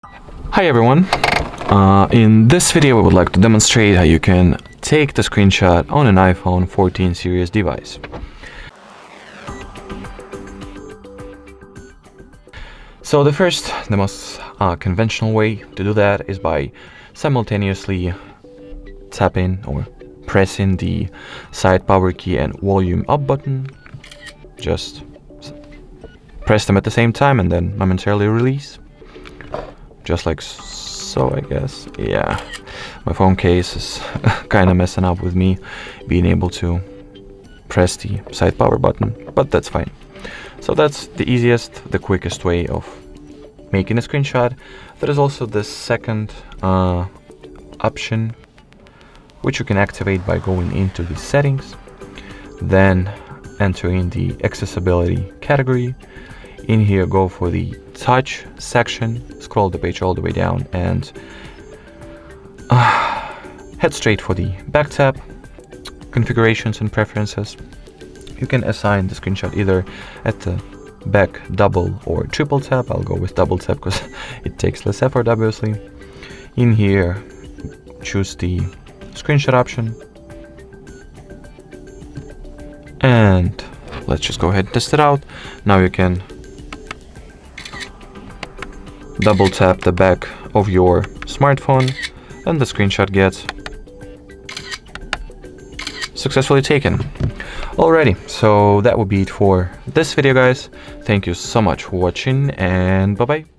Hi everyone, in this video I would like to demonstrate how you can take the screenshot on an iPhone 14 series device. So the most conventional way to do that is by simultaneously tapping or pressing the side power key and volume up button. Just press them at the same time and then momentarily release. Just like so, I guess. Yeah, my phone case is kind of messing up with me being able to press the side power button, but that's fine. So that's the easiest, the quickest way of making a screenshot. There is also the second option, which you can activate by going into the settings, then entering the accessibility category. In here, go for the touch section, scroll the page all the way down and head straight for the back tab, configurations and preferences. You can assign the screenshot either at the back double or triple tap. I'll go with double tap because it takes less effort, obviously. In here, choose the screenshot option and let's just go ahead and test it out. Now you can double tap the back of your smartphone and the screenshot gets successfully taken. Alrighty, so that would be it for this video, guys. Thank you so much for watching and bye bye.